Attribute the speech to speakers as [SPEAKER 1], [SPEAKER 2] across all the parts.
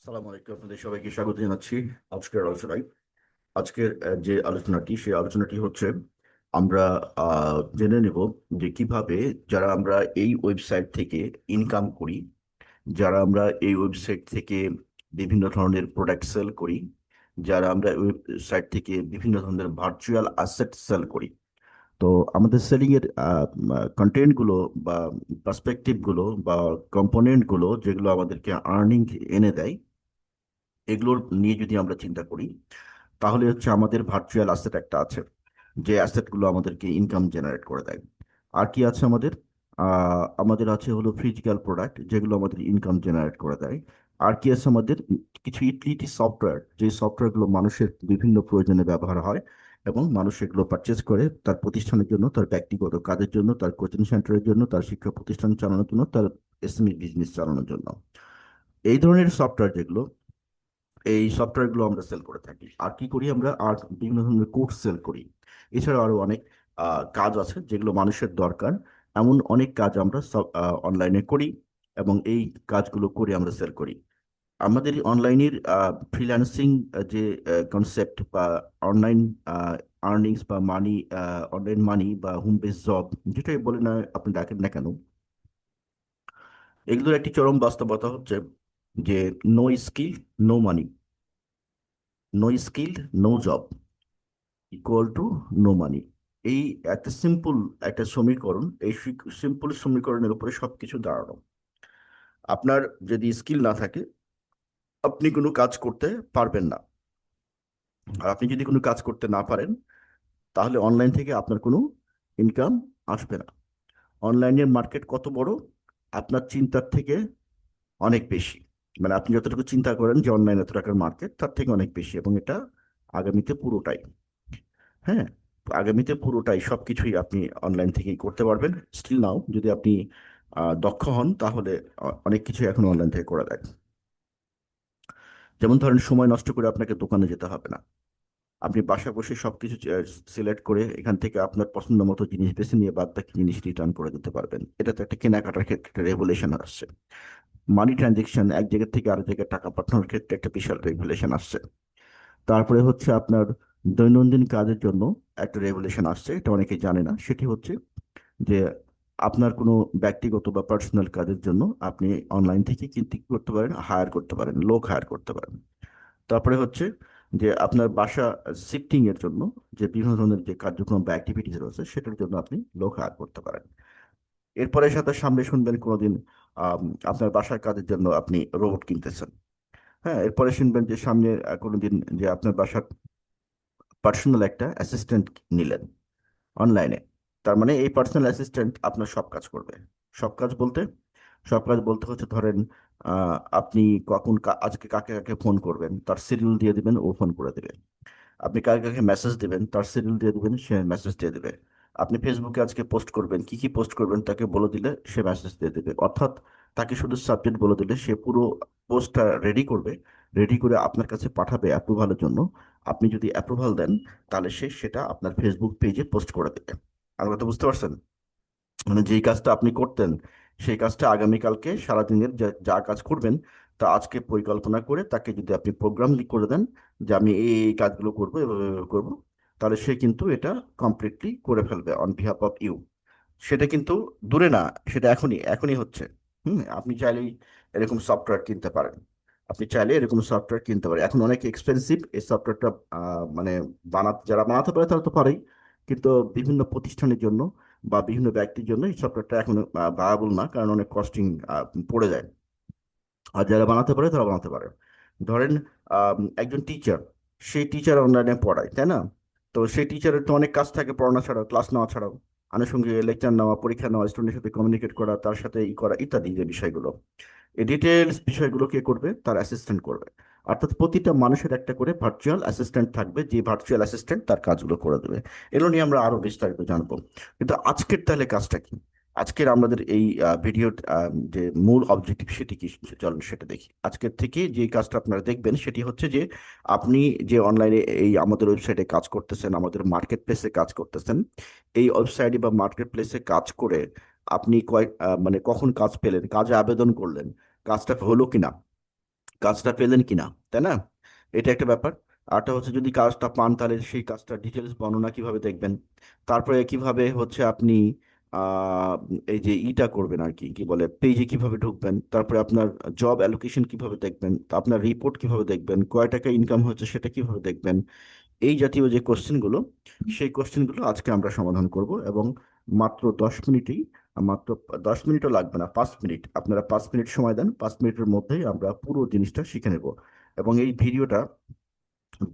[SPEAKER 1] সালাম আলাইকুম, আপনাদের সবাইকে স্বাগত জানাচ্ছি আজকের আলোচনায়। আজকের যে আলোচনাটি, সেই আলোচনাটি হচ্ছে আমরা জেনে নেব যে কিভাবে যারা আমরা এই ওয়েবসাইট থেকে ইনকাম করি, যারা আমরা এই ওয়েবসাইট থেকে বিভিন্ন ধরনের প্রোডাক্ট সেল করি, যারা আমরা ওয়েবসাইট থেকে বিভিন্ন ধরনের ভার্চুয়াল অ্যাসেট সেল করি। তো আমাদের সেলিং এর কন্টেন্ট গুলো বা পার্সপেক্টিভ গুলো বা কম্পোনেন্ট গুলো যেগুলো আমাদেরকে আর্নিং এনে দেয়, এগুলোর নিয়ে যদি আমরা চিন্তা করি, তাহলে হচ্ছে আমাদের ভার্চুয়াল অ্যাসেট একটা আছে, যে অ্যাসেটগুলো আমাদেরকে ইনকাম জেনারেট করে দেয়। আর কি আছে আমাদের? আমাদের আছে হলো ফিজিক্যাল প্রোডাক্ট, যেগুলো আমাদের ইনকাম জেনারেট করে দেয়। আর কি আছে আমাদের? কিছু ইউটিলিটি সফটওয়্যার, যে সফটওয়্যারগুলো মানুষের বিভিন্ন প্রয়োজনে ব্যবহার হয় এবং মানুষ এগুলো পারচেজ করে তার প্রতিষ্ঠানের জন্য, তার ব্যক্তিগত কাজের জন্য, তার কোচিং সেন্টারের জন্য, তার শিক্ষা প্রতিষ্ঠান চালানোর জন্য, তার এসএমই বিজনেস চালানোর জন্য। এই ধরনের সফটওয়্যার যেগুলো, এই সফটওয়্যারগুলো আমরা সেল করে থাকি। আর কি করি আমরা? আর বিভিন্ন ধরনের কোর্স সেল করি। এছাড়াও আরো অনেক কাজ আছে যেগুলো মানুষের দরকার। এমন অনেক কাজ আমরা অনলাইনে করি এবং এই কাজগুলো করে আমরা সেল করি। আমাদের অনলাইনের ফ্রিল্যান্সিং যে কনসেপ্ট বা অনলাইন আর্নিংস বা মানি, অনলাইন মানি বা হোম বেস জব, যেটাই বলে না আপনি ডাকেন না কেন, এগুলোর একটি চরম বাস্তবতা হচ্ছে যে no skill, no money, no skill, no job equal to no money. এই একটা সিম্পল একটা সমীকরণ, এই সিম্পল সমীকরণের উপরে সবকিছু দাঁড়ানো। আপনার যদি স্কিল না থাকে, আপনি কোনো কাজ করতে পারবেন না। আর আপনি যদি কোনো কাজ করতে না পারেন, তাহলে অনলাইন থেকে আপনার কোনো ইনকাম আসবে না। অনলাইনের মার্কেট কত বড়, আপনার চিন্তার থেকে অনেক বেশি। মানে আপনি যতটুকু চিন্তা করেন যে অনলাইন এত টাকার মার্কেট, তার থেকে অনেক বেশি, এবং এটা আগামীতে পুরোটাই। হ্যাঁ, তো আগামীতে পুরোটাই সবকিছুই আপনি অনলাইন থেকেই করতে পারবেন। স্টিল নাও যদি আপনি দক্ষ হন, তাহলে অনেক কিছু এখন অনলাইন থেকে করা যায়। যেমন ধরেন, সময় নষ্ট করে আপনাকে দোকানে যেতে হবে না। আপনি বাসা বসে সবকিছু সিলেক্ট করে এখান থেকে আপনার পছন্দ মতো জিনিস বেছে নিয়ে বাদ বাকি জিনিস রিটার্ন করে দিতে পারবেন। এটা তো একটা কেনাকাটার ক্ষেত্রে একটা রেগুলেশন আসছে। মানি ট্রানজেকশন, এক জায়গা থেকে আরেক জায়গায় টাকা পাঠানোর ক্ষেত্রে একটা বিশাল রেগুলেশন আসছে। তারপরে হচ্ছে আপনার দৈনন্দিন কাজের জন্য একটা রেগুলেশন আসছে, এটা অনেকে জানে না। সেটি হচ্ছে যে আপনার কোনো ব্যক্তিগত বা পার্সোনাল কাজের জন্য আপনি অনলাইন থেকে কিন্তু কি করতে পারেন, হায়ার করতে পারেন, লোক হায়ার করতে পারেন। তারপরে হচ্ছে যে আপনার বাসা শিফটিং এর জন্য যে বিভিন্ন ধরনের যে কার্যক্রম বা অ্যাক্টিভিটিস রয়েছে, সেটার জন্য আপনি লোক হায়ার করতে পারেন। এরপরে সাথে সামনে শুনবেন কোনোদিন আম, আপনার বাসার কাজের জন্য আপনি রোবট কিনতেছেন। হ্যাঁ, এরপরে শুনবেন যে সামনে কোনোদিন যে আপনার বাসার পার্সোনাল একটা অ্যাসিস্ট্যান্ট নিলেন অনলাইনে। তার মানে এই পার্সোনাল অ্যাসিস্ট্যান্ট আপনার সব কাজ করবে। সব কাজ বলতে, সব কাজ বলতে হচ্ছে ধরেন আপনি কখন আজকে কাকে কাকে ফোন করবেন, তার সিরিয়াল দিয়ে দিবেন, ও ফোন করে দেবে। আপনি কাকে কাকে মেসেজ দিবেন, তার সিরিয়াল দিয়ে দিবেন, সে মেসেজ দিয়ে দেবে। আপনি ফেসবুকে আজকে পোস্ট করবেন, কি কি পোস্ট করবেন তাকে বলে দিলে সে মেসেজ দিয়ে দেবে। অর্থাৎ তাকে শুধু সাবজেক্ট বলে দিলে সে পুরো পোস্টটা রেডি করবে, রেডি করে আপনার কাছে পাঠাবে অ্যাপ্রুভালের জন্য। আপনি যদি অ্যাপ্রুভাল দেন, তাহলে সে সেটা আপনার ফেসবুক পেজে পোস্ট করে দেবে। আমার কথা বুঝতে পারছেন? মানে যেই কাজটা আপনি করতেন, সেই কাজটা আগামীকালকে সারাদিনের যা যা কাজ করবেন, তা আজকে পরিকল্পনা করে তাকে যদি আপনি প্রোগ্রাম লিক করে দেন যে আমি এই এই কাজগুলো করবো, এভাবে এভাবে করবো, তাহলে সে কিন্তু এটা কমপ্লিটলি করে ফেলবে অন বিহাফ অফ ইউ। সেটা কিন্তু দূরে না, সেটা এখনই এখনই হচ্ছে। আপনি চাইলেই এরকম সফটওয়্যার কিনতে পারেন। আপনি চাইলে এরকম সফটওয়্যার কিনতে পারেন। এখন অনেক এক্সপেন্সিভ এই সফটওয়্যারটা, মানে যারা বানাতে পারে তারা তো পারেই, কিন্তু বিভিন্ন প্রতিষ্ঠানের জন্য বা বিভিন্ন ব্যক্তির জন্য এই সফটওয়্যারটা এখন ভায়াবল না, কারণ অনেক কস্টিং পড়ে যায়। আর যারা বানাতে পারে তারা বানাতে পারে। ধরেন একজন টিচার, সেই টিচার অনলাইনে পড়ায়, তাই না? তো সেই টিচারের তো অনেক কাজ থাকে, পড়ানো ছাড়াও, ক্লাস নেওয়া ছাড়াও, আনুষঙ্গিক লেকচার নেওয়া, পরীক্ষা নেওয়া, স্টুডেন্টের সাথে কমিউনিকেট করা, তার সাথে ই করা ইত্যাদি। যে বিষয়গুলো, এই ডিটেলস বিষয়গুলো কে করবে? তার অ্যাসিস্ট্যান্ট করবে। অর্থাৎ প্রতিটা মানুষের একটা করে ভার্চুয়াল অ্যাসিস্ট্যান্ট থাকবে, যে ভার্চুয়াল অ্যাসিস্ট্যান্ট তার কাজগুলো করে দেবে। এগুলো নিয়ে আমরা আরো বিস্তারিত জানবো। কিন্তু আজকের তাহলে কাজটা কি? আজকের আমাদের এই ভিডিওর যে মূল অবজেক্টিভ, সেটি কি? চলুন সেটা দেখি। আজকের থেকে যে কাজটা আপনারা দেখবেন সেটি হচ্ছে যে আপনি যে অনলাইনে এই আমাদের ওয়েবসাইটে কাজ করতেছেন, আমাদের মার্কেট প্লেসে কাজ করতেছেন, এই ওয়েবসাইটে বা মার্কেট প্লেসে কাজ করে আপনি মানে কখন কাজ পেলেন, কাজে আবেদন করলেন, কাজটা হলো কিনা, কাজটা পেলেন কিনা, তাই না? এটা একটা ব্যাপার। আরটা হচ্ছে যদি কাজটা পান তাহলে সেই কাজটা ডিটেলস বর্ণনা কিভাবে দেখবেন। তারপরে কিভাবে হচ্ছে আপনি আহ এই যে ইটা করবেন আর কি কি বলে পেজে কিভাবে ঢুকবেন, তারপরে আপনার জব অ্যালোকেশন কিভাবে দেখবেন, আপনার রিপোর্ট কিভাবে দেখবেন, কয় টাকা ইনকাম হচ্ছে সেটা কিভাবে দেখবেন। এই জাতীয় যে কোশ্চেনগুলো, সেই কোশ্চেনগুলো আজকে আমরা সমাধান করব, এবং মাত্র 10 মিনিটেই, মাত্র 10 মিনিটও লাগবে না, 5 মিনিট, আপনারা 5 মিনিট সময় দেন, 5 মিনিটের মধ্যেই আমরা পুরো জিনিসটা শিখে নেব। এবং এই ভিডিওটা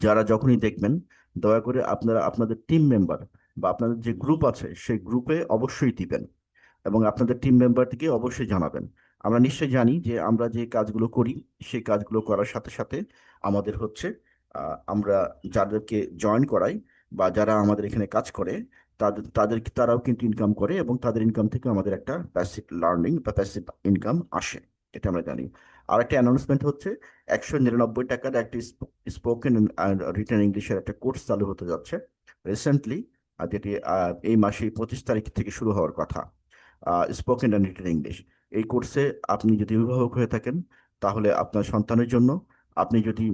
[SPEAKER 1] যারা যখনই দেখবেন, দয়া করে আপনারা আপনাদের টিম মেম্বার বা আপনাদের যে গ্রুপ আছে সেই গ্রুপে অবশ্যই দিবেন, এবং আপনাদের টিম মেম্বারটিকে অবশ্যই জানাবেন। আমরা নিশ্চয়ই জানি যে আমরা যে কাজগুলো করি সেই কাজগুলো করার সাথে সাথে আমাদের হচ্ছে আমরা যাদেরকে জয়েন করাই বা যারা আমাদের এখানে কাজ করে, তারাও কিন্তু ইনকাম করে, এবং তাদের ইনকাম থেকে আমাদের একটা প্যাসিভ লার্নিং বা প্যাসিভ ইনকাম আসে। এটা আমরা জানি। আর একটা অ্যানাউন্সমেন্ট হচ্ছে, 199 টাকার একটি স্পোকেন অ্যান্ড রিটেন ইংলিশের একটা কোর্স চালু হতে যাচ্ছে রিসেন্টলি, যেটি এই মাসে 25 তারিখ থেকে শুরু হওয়ার কথা। স্পোকেন অ্যান্ড রিটেন ইংলিশ, এই কোর্সে আপনি যদি অভিভাবক হয়ে থাকেন তাহলে আপনার সন্তানের জন্য, আপনি যদি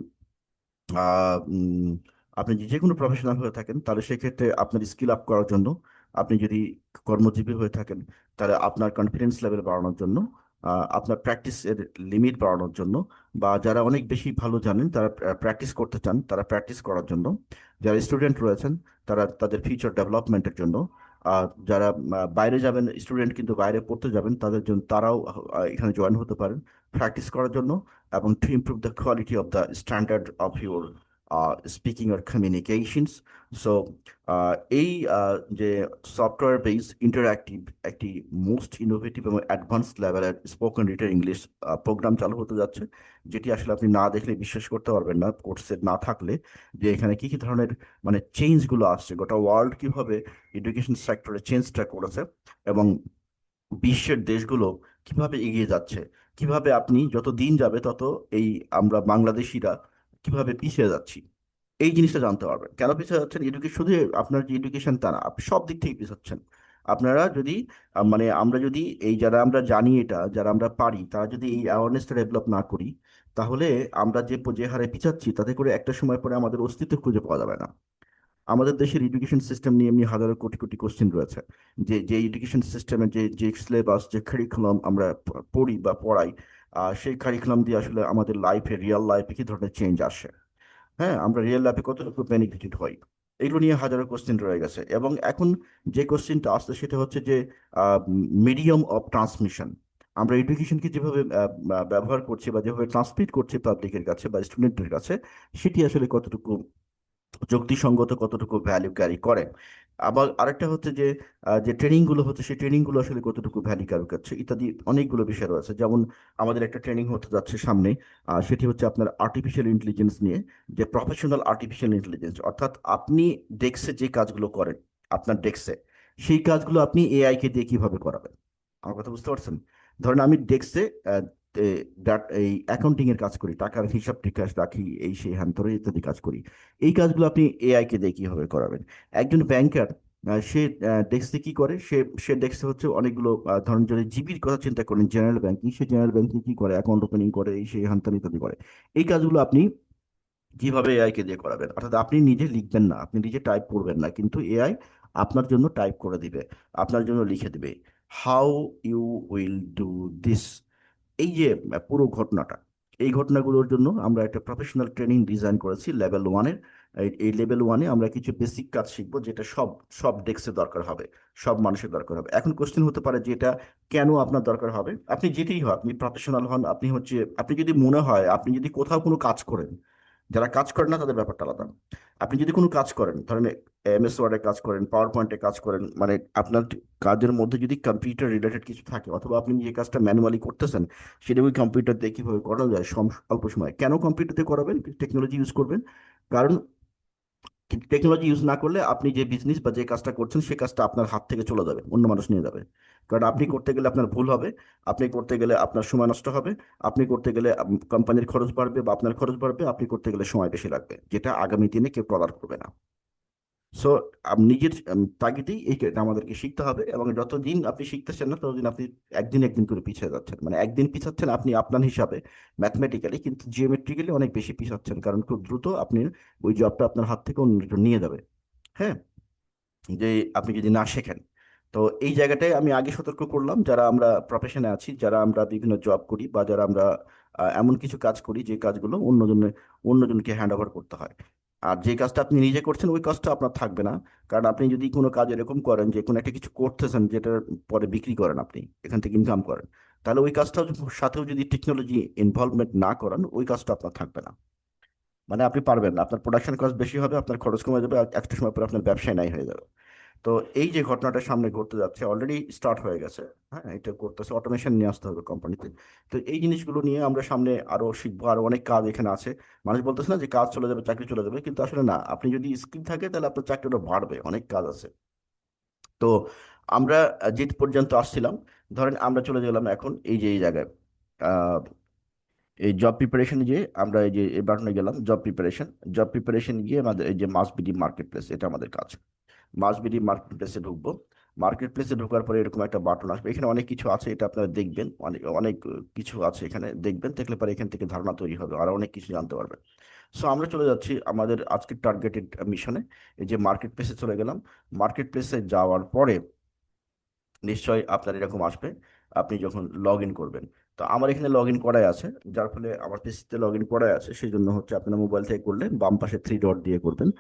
[SPEAKER 1] আহ, উম, আপনি যে যে কোনো প্রফেশনাল হয়ে থাকেন তাহলে সেক্ষেত্রে আপনার স্কিল আপ করার জন্য, আপনি যদি কর্মজীবী হয়ে থাকেন তাহলে আপনার কনফিডেন্স লেভেল বাড়ানোর জন্য, আপনার প্র্যাকটিসের লিমিট বাড়ানোর জন্য, বা যারা অনেক বেশি ভালো জানেন তারা প্র্যাকটিস করতে চান তারা প্র্যাকটিস করার জন্য, যারা স্টুডেন্ট রয়েছেন তারা তাদের ফিউচার ডেভেলপমেন্টের জন্য, যারা বাইরে যাবেন স্টুডেন্ট কিন্তু বাইরে পড়তে যাবেন তাদের জন্য, তারাও এখানে জয়েন হতে পারেন প্র্যাকটিস করার জন্য, এবং to improve the quality of the standard of your speaking or communications. So এই যে সফটওয়্যার বেস ইন্টারঅ্যাক্টিভ একটি মোস্ট ইনোভেটিভ এবং অ্যাডভান্স লেভেলের স্পোকেন রিটেন ইংলিশ প্রোগ্রাম চালু হতে যাচ্ছে, যেটি আসলে আপনি না দেখলে বিশ্বাস করতে পারবেন না, কোর্সে না থাকলে, যে এখানে কি কি ধরনের মানে চেঞ্জগুলো আসছে, গোটা ওয়ার্ল্ড কিভাবে এডুকেশন সেক্টরে চেঞ্জটা করেছে, এবং বিশ্বের দেশগুলো কিভাবে এগিয়ে যাচ্ছে, কিভাবে আপনি যত দিন যাবে তত এই আমরা বাংলাদেশিরা কিভাবে পিছিয়ে যাচ্ছি, এই জিনিসটা জানতে পারবেন। কেন পিছিয়ে যাচ্ছেন, এডুকেশন শুধু আপনার যে এডুকেশন তা না, আপনি সব দিক থেকে পিছাচ্ছেন। আপনারা যদি মানে আমরা যদি এই যারা আমরা জানি এটা, যারা আমরা পারি, তারা যদি এই অ্যাওয়ারনেসটা ডেভেলপ না করি, তাহলে আমরা যে হারে পিছাচ্ছি তাতে করে একটা সময় পরে আমাদের অস্তিত্ব খুঁজে পাওয়া যাবে না। আমাদের দেশের এডুকেশন সিস্টেম নিয়ে এমনি হাজারো কোটি কোটি কোশ্চেন রয়েছে, যে যে এডুকেশন সিস্টেমের যে যে সিলেবাস, যে কারিকুলাম আমরা পড়ি বা পড়াই, সেই কারিকুলাম দিয়ে আসলে আমাদের লাইফে, রিয়েল লাইফে কি ধরনের চেঞ্জ আসে, হ্যাঁ আমরা রিয়েল লাইফে কতটুকু বেনিফিটেড হই, এগুলো নিয়ে হাজারো কোশ্চেন রয়ে গেছে। এবং এখন যে কোশ্চেনটা আসছে সেটা হচ্ছে যে মিডিয়াম অফ ট্রান্সমিশন, আমরা এডুকেশনকে যেভাবে ব্যবহার করছি বা যেভাবে ট্রান্সমিট করছি পাবলিকের কাছে বা স্টুডেন্টের কাছে, সেটি আসলে কতটুকু যুক্তিসঙ্গত, কতটুকু ভ্যালু ক্যারি করে। আবার আরেকটা হচ্ছে যে যে ট্রেনিং গুলো হচ্ছে সেই ট্রেনিং গুলো আসলে কতটুকু ভ্যালু ক্যারি করছে, ইত্যাদি অনেকগুলো বিষয় রয়েছে। যেমন আমাদের একটা ট্রেনিং হতে যাচ্ছে সামনে, সেটি হচ্ছে আপনার আর্টিফিশিয়াল ইন্টেলিজেন্স নিয়ে, যে প্রফেশনাল আর্টিফিশিয়াল ইন্টেলিজেন্স, অর্থাৎ আপনি ডেস্কে যে কাজগুলো করেন, আপনার ডেস্কে সেই কাজগুলো আপনি এআই কে দিয়ে কিভাবে করাবেন। আমার কথা বুঝতে পারছেন? ধরেন আমি ডেস্কে এই অ্যাকাউন্টিং এর কাজ করি, টাকার হিসাব টিকাস রাখি, এই সেই হ্যান ত্যান ইত্যাদি কাজ করি, এই কাজগুলো আপনি এআই কে দিয়ে কিভাবে করাবেন। একজন ব্যাংকার, সে ডেস্কে কি করে, সে সে ডেস্কে হচ্ছে অনেকগুলো ধরেন যদি জিবির কথা চিন্তা করেন, জেনারেল ব্যাংকিং, সে জেনারেল ব্যাংকিং কি করে, অ্যাকাউন্ট ওপেনিং করে, এই সেই হ্যান ত্যান ইত্যাদি করে। এই কাজগুলো আপনি কিভাবে এআই কে দিয়ে করাবেন, অর্থাৎ আপনি নিজে লিখবেন না, আপনি নিজে টাইপ করবেন না, কিন্তু এআই আপনার জন্য টাইপ করে দিবে, আপনার জন্য লিখে দিবে, how you will do this. এই যে পুরো ঘটনাটা, এই ঘটনাগুলোর জন্য আমরা একটা প্রফেশনাল ট্রেনিং ডিজাইন করেছি লেভেল 1-এর। এই লেভেল 1-এ আমরা কিছু বেসিক কাজ শিখবো, যেটা সব সব ডেস্কের দরকার হবে, সব মানুষের দরকার হবে। এখন কোশ্চেন হতে পারে যে এটা কেন আপনার দরকার হবে। আপনি যেটাই হয়, আপনি প্রফেশনাল হন, আপনি হচ্ছে, আপনি যদি মনে হয়, আপনি যদি কোথাও কোনো কাজ করেন, যারা কাজ করেন না তাদের ব্যাপারটা আলাদা, আপনি যদি কোনো কাজ করেন, ধরেন এমএস ওয়ার্ডে কাজ করেন, পাওয়ার পয়েন্টে কাজ করেন, মানে আপনার কাজের মধ্যে যদি কম্পিউটার রিলেটেড কিছু থাকে, অথবা আপনি যে কাজটা ম্যানুয়ালি করতেছেন সেটা ওই কম্পিউটার দিয়ে কিভাবে করা যায় অল্প সময়, কেন কম্পিউটার দিয়ে করাবেন, টেকনোলজি ইউজ করবেন। কারণ টেকনোলজি ইউজ না করলে আপনি যে বিজনেস বা যে কাজটা করছেন সেই কাজটা আপনার হাত থেকে চলে যাবে, অন্য মানুষ নিয়ে যাবে। কারণ আপনি করতে গেলে আপনার ভুল হবে, আপনি করতে গেলে আপনার সময় নষ্ট হবে, আপনি করতে গেলে কোম্পানির খরচ বাড়বে বা আপনার খরচ বাড়বে, আপনি করতে গেলে সময় বেশি লাগবে, যেটা আগামী দিনে কেউ টলার করবে না। সো নিজের তাগিদেই এই এটা আমাদেরকে শিখতে হবে, এবং যতদিন আপনি শিখতেছেন না ততদিন আপনি একদিন একদিন করে পিছিয়ে যাচ্ছেন। মানে একদিন পিছাচ্ছেন আপনি আপনার হিসাবে ম্যাথমেটিক্যালি, কিন্তু জিওমেট্রিক্যালি অনেক বেশি পিছাচ্ছেন, কারণ খুব দ্রুত আপনি ওই জবটা আপনার হাত থেকে অন্যজন নিয়ে যাবে। হ্যাঁ, যে আপনি যদি না শেখেন। তো এই জায়গাটায় আমি আগে সতর্ক করলাম, যারা আমরা প্রফেশনে আছি, যারা আমরা বিভিন্ন জব করি, বা যারা আমরা এমন কিছু কাজ করি যে কাজগুলো অন্যজনকে হ্যান্ড ওভার করতে হয়। আর যে কাজটা আপনি নিজে করছেন ওই কাজটা আপনার থাকবে না। কারণ আপনি যদি কোনো কাজ এরকম করেন যে কোনো একটা কিছু করতেছেন যেটা পরে বিক্রি করেন, আপনি এখান থেকে ইনকাম করেন, তাহলে ওই কাজটাও সাথেও যদি টেকনোলজি ইনভলভমেন্ট না করেন ওই কাজটা আপনার থাকবে না। মানে আপনি পারবেন না, আপনার প্রোডাকশন কস্ট বেশি হবে, আপনার খরচ কমে যাবে, আর একটা সময় পরে আপনার ব্যবসায় নাই হয়ে যাবে। তো এই যে ঘটনাটা সামনে ঘটতে যাচ্ছে, অলরেডি স্টার্ট হয়ে গেছে। হ্যাঁ, এটা করতেছে, অটোমেশন নিয়ে আসতে হবে কোম্পানিতে। তো এই জিনিসগুলো নিয়ে আমরা সামনে আরো শিখবো, আরো অনেক কাজ এখানে আছে। মানুষ বলতেছে না যে কাজ চলে যাবে, চাকরি চলে যাবে, কিন্তু আসলে না, আপনি যদি স্কিল থাকে তাহলে আপনার চাকরিটা বাড়বে, অনেক কাজ আছে। তো আমরা যে পর্যন্ত আসছিলাম, ধরেন আমরা চলে গেলাম এখন এই যে এই জায়গায়, এই জব প্রিপারেশন, যে আমরা এই যে এই বাটনে গেলাম জব প্রিপারেশন। জব প্রিপারেশন গিয়ে আমাদের এই যে মাস বিডি মার্কেট প্লেস, এটা আমাদের কাজ। মাস বিডি মার্কেট প্লেসে ঢুকবো। মার্কেট প্লেসে ঢোকার পরে এরকম একটা বাটন আসবে, এখানে অনেক কিছু আছে, এটা আপনারা দেখবেন, অনেক অনেক কিছু আছে এখানে, দেখবেন, দেখলে পরে এখান থেকে ধারণা তৈরি হবে, আর অনেক কিছু জানতে পারবেন। সো আমরা চলে যাচ্ছি আমাদের আজকের টার্গেটেড মিশনে। এই যে মার্কেট প্লেসে চলে গেলাম। মার্কেট প্লেসে যাওয়ার পরে নিশ্চয়ই আপনার এরকম আসবে, আপনি যখন লগ ইন করবেন। তো আমার এখানে লগ ইন করাই আছে, যার ফলে আমার পিসিতে লগ ইন করাই আছে, সেই জন্য হচ্ছে আপনার মোবাইল থেকে করলে বাম পাশে 3 ডট দিয়ে করবেন।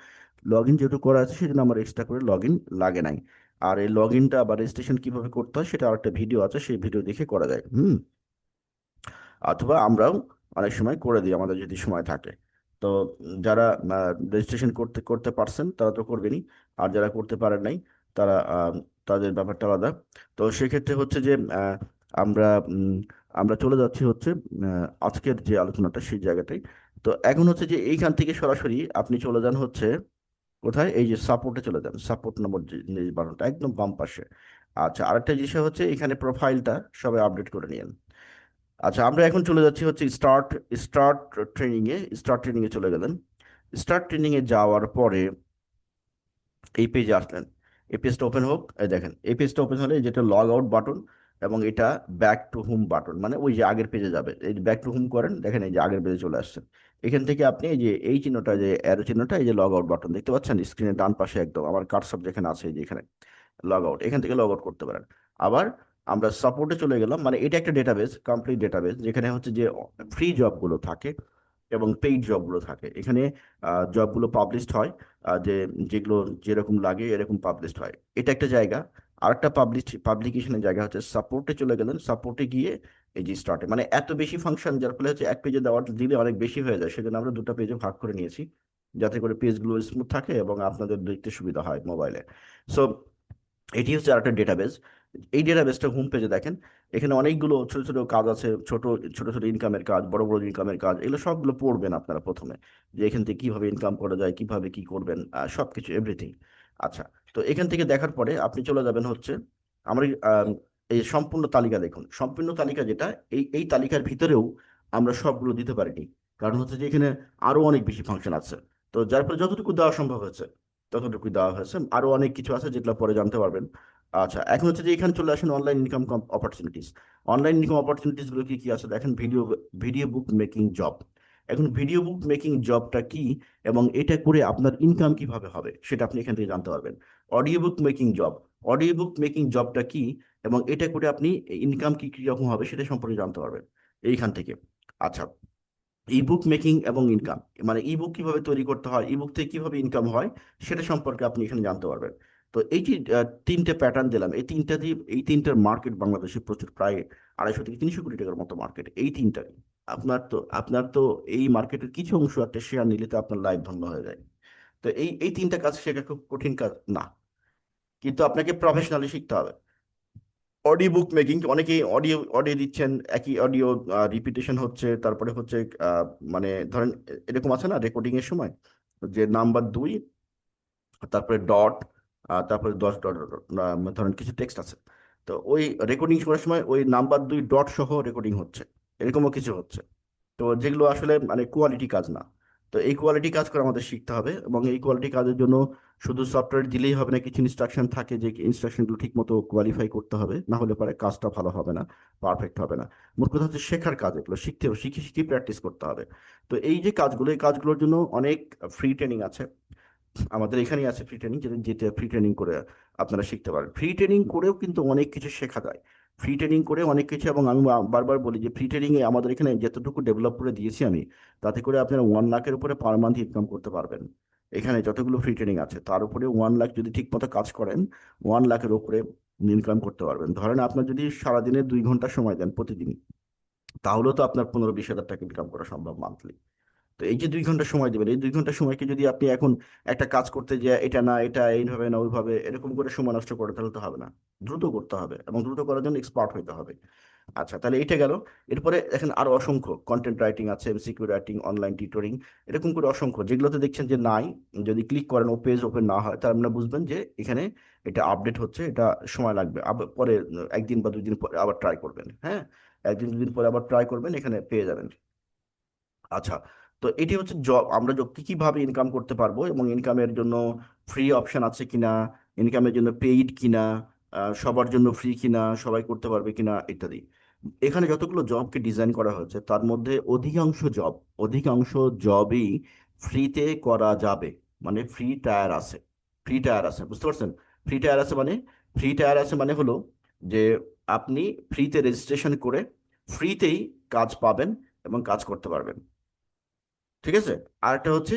[SPEAKER 1] লগ ইন যেহেতু করা আছে সেই জন্য আমার এক্সট্রা করে লগ ইন লাগে নাই। আর এই লগ ইনটা বা রেজিস্ট্রেশন কিভাবে করতে হয় সেটা আরেকটা ভিডিও আছে, সেই ভিডিও দেখে করা যায়। অথবা আমরাও অনেক সময় করে দিই আমাদের যদি সময় থাকে। তো যারা রেজিস্ট্রেশন করতে করতে পারছেন তারা তো করবেনই, আর যারা করতে পারেন নাই তারা তাদের ব্যাপারটা আলাদা। তো সেক্ষেত্রে হচ্ছে যে আমরা উম, আমরা চলে যাচ্ছি হচ্ছে আজকের যে আলোচনাটা সেই জায়গাটাই। তো এখন হচ্ছে যে এইখান থেকে সরাসরি আপনি চলে যান হচ্ছে কোথায়, এই যে সাপোর্টে চলে যান, সাপোর্ট নম্বর যে বাটনটা একদম বাম পাশে। আচ্ছা, আরেকটা জিনিস হচ্ছে এখানে প্রোফাইলটা সবাই আপডেট করে নিন। আচ্ছা, আমরা এখন চলে যাচ্ছি হচ্ছে স্টার্ট স্টার্ট স্টার্ট ট্রেনিং এ চলে গেলেন। স্টার্ট ট্রেনিং এ যাওয়ার পরে এই পেজে আসলেন। এই পেজটা ওপেন হোক, এই দেখেন এই পেজটা ওপেন হলে যেটা লগ আউট বাটন, এবং এটা ব্যাক টু হোম বাটন, মানে ওই যে আগের পেজে যাবে। এই ব্যাক টু হোম করেন, দেখেন এই যে আগের পেজে চলে আসছেন। এখান থেকে আপনি এই যে এই চিহ্নটা, যে অ্যারো চিহ্নটা, এই যে লগ আউট বাটন দেখতে পাচ্ছেন স্ক্রিনের ডান পাশে একদম, আমার কার্সর যেখানে আছে এই যে এখানে লগ আউট, এখান থেকে লগ আউট করতে পারেন। আবার আমরা সাপোর্টে চলে গেলাম, মানে এটা একটা ডেটাবেস, কমপ্লিট ডেটাবেস, যেখানে হচ্ছে যে ফ্রি জবগুলো থাকে এবং পেইড জবগুলো থাকে। এখানে জবগুলো পাবলিশড হয়, যে যেগুলো যেরকম লাগে এরকম পাবলিশড হয়, এটা একটা জায়গা। আর একটা পাবলিকেশনের জায়গা হচ্ছে সাপোর্টে চলে গেলেন। সাপোর্টে গিয়ে এই যে স্টার্টে, মানে এত বেশি ফাংশন, যার ফলে হচ্ছে এক পেজে দেওয়ার দিলে অনেক বেশি হয়ে যায়, সেজন্য আমরা দুটো পেজে ভাগ করে নিয়েছি, যাতে করে পেজগুলো স্মুথ থাকে এবং আপনাদের দেখতে সুবিধা হয় মোবাইলে। সো এটি হচ্ছে আরেকটা ডেটাবেস। এই ডেটাবেসটা হোম পেজে দেখেন, এখানে অনেকগুলো ছোট ছোট কাজ আছে, ছোট ছোট ছোট ইনকামের কাজ, বড় বড় ইনকামের কাজ, এগুলো সবগুলো পড়বেন আপনারা প্রথমে, যে এখান থেকে কিভাবে ইনকাম করা যায়, কিভাবে কি করবেন, সবকিছু এভরিথিং। আচ্ছা, তো এখান থেকে দেখার পরে আপনি চলে যাবেন হচ্ছে আমার এই সম্পূর্ণ তালিকা দেখুন। সম্পূর্ণ তালিকা যেটা, এই তালিকার ভিতরেও আমরা সবগুলো দিতে পারিনি, কারণ হচ্ছে যে এখানে আরো অনেক বেশি ফাংশন আছে। তো যার ফলে যতটুকু দেওয়া সম্ভব হয়েছে ততটুকু দেওয়া হয়েছে, আরো অনেক কিছু আছে যেগুলো পরে জানতে পারবেন। আচ্ছা, এখন হচ্ছে যে এখানে চলে আসেন online income opportunities. Online income opportunities গুলো কি কি আছে দেখেন, ভিডিও ভিডিও বুক মেকিং জব। এখন ভিডিও বুক মেকিং জবটা কি এবং এটা করে আপনার ইনকাম কিভাবে হবে সেটা আপনি এখান থেকে জানতে পারবেন। Audio book making job, audio book making জবটা কি এবং এটা করে আপনি ইনকাম কি কি রকম হবে সেটা সম্পর্কে জানতে পারবেন এইখান থেকে। আচ্ছা, ইবুক মেকিং এবং ইনকাম, মানে ইবুক কিভাবে তৈরি করতে হয়, ইবুক থেকে কিভাবে ইনকাম হয় সেটা সম্পর্কে আপনি এখানে জানতে পারবেন। তো এই যে তিনটে প্যাটার্ন দিলাম, এই তিনটা দিয়ে এই তিনটার মার্কেট বাংলাদেশে প্রচুর, প্রায় 250 থেকে 300 কোটি টাকার মতো মার্কেট এই তিনটার। আপনার তো এই মার্কেটের কিছু অংশ একটা শেয়ার নিলে তো আপনার লাইফ ধন্য হয়ে যায়। তো এই তিনটা কাজ শেখা খুব কঠিন কাজ না, কিন্তু আপনাকে প্রফেশনালি শিখতে হবে। অডিও বুক মেকিং, অনেকেই অডিও অডিও দিচ্ছেন, একই অডিও রিপিটেশন হচ্ছে, তারপরে হচ্ছে আহ, মানে ধরেন এরকম আছে না রেকর্ডিং এর সময়, যে নাম্বার 2, তারপরে ডট, তারপরে 10 ডট, ধরেন কিছু টেক্সট আছে, তো ওই রেকর্ডিং করার সময় ওই নাম্বার 2 ডট সহ রেকর্ডিং হচ্ছে, এরকমও কিছু হচ্ছে। তো যেগুলো আসলে মানে কোয়ালিটি কাজ না। তো এই কোয়ালিটি কাজ করে আমাদের শিখতে হবে, এবং এই কোয়ালিটি কাজের জন্য শুধু সফটওয়্যার দিলেই হবে না, কিছু ইনস্ট্রাকশন থাকে যে ইনস্ট্রাকশনগুলো ঠিক মতো কোয়ালিফাই করতে হবে, না হলে পরে কাজটা ভালো হবে না, পারফেক্ট হবে না। মোট কথা হচ্ছে শেখার কাজ, এগুলো শিখতে হবে, শিখে শিখে প্র্যাকটিস করতে হবে। তো এই যে কাজগুলো, এই কাজগুলোর জন্য অনেক ফ্রি ট্রেনিং আছে, আমাদের এখানেই আছে ফ্রি ট্রেনিং, যেটা যেটা ফ্রি ট্রেনিং করে আপনারা শিখতে পারেন। ফ্রি ট্রেনিং করেও কিন্তু অনেক কিছু শেখা যায়, ফ্রি ট্রেনিং করে অনেক কিছু। এবং আমি বারবার বলি যে ফ্রি ট্রেনিং এ আমাদের এখানে যতটুকু ডেভেলপ করে দিয়েছি আমি, তাতে করে আপনারা 1 লাখের উপরে পার মান্থ ইনকাম করতে পারবেন। এখানে যতগুলো ফ্রি ট্রেনিং আছে তার উপরে 1 লাখ যদি ঠিক মতো কাজ করেন, 1 লাখের উপরে ইনকাম করতে পারবেন। ধরেন আপনার যদি সারাদিনে 2 ঘন্টা সময় দেন প্রতিদিন, তাহলেও তো আপনার 15-20 হাজার টাকা ইনকাম করা সম্ভব মান্থলি। তো এই যে 2 ঘন্টা সময় দেবেন, এই 2 ঘন্টা সময়কে যদি আপনি এখন একটা কাজ করতে যে এটা না এটা এইভাবে না ওইভাবে এরকম করে সময় নষ্ট করে, তাহলে তো হবে না। দ্রুত করতে হবে এবং দ্রুত করার জন্য এক্সপার্ট হতে হবে। আচ্ছা, তাহলে এটা গেল। এরপরে এখন আরো অসংখ্য কন্টেন্ট রাইটিং আছে, এমসিকিউ রাইটিং, অনলাইন টিউটরিং, এরকম করে অসংখ্য, যেগুলোতে দেখছেন যে নাই, যদি ক্লিক করেন ও পেজ ওপেন না হয়, তার মানে বুঝবেন যে এখানে এটা আপডেট হচ্ছে, এটা সময় লাগবে। আবার পরে 1 দিন বা 2 দিন পরে আবার ট্রাই করবেন, হ্যাঁ, 1 দিন 2 দিন পরে আবার ট্রাই করবেন, এখানে পেয়ে যাবেন। আচ্ছা, তো এটি হচ্ছে জব, আমরা কি কিভাবে ইনকাম করতে পারবো এবং ইনকামের জন্য ফ্রি অপশন আছে কিনা, ইনকামের জন্য পেইড কিনা, সবার জন্য ফ্রি কিনা, সবাই করতে পারবে কিনা ইত্যাদি। এখানে যতগুলো জবকে ডিজাইন করা হয়েছে তার মধ্যে অধিকাংশ জবই ফ্রিতে করা যাবে। মানে ফ্রি টায়ার আছে, ফ্রি টায়ার আছে, বুঝতে পারছেন? ফ্রি টায়ার আছে মানে, ফ্রি টায়ার আছে মানে হলো যে আপনি ফ্রিতে রেজিস্ট্রেশন করে ফ্রিতেই কাজ পাবেন এবং কাজ করতে পারবেন। ঠিক আছে। আর একটা হচ্ছে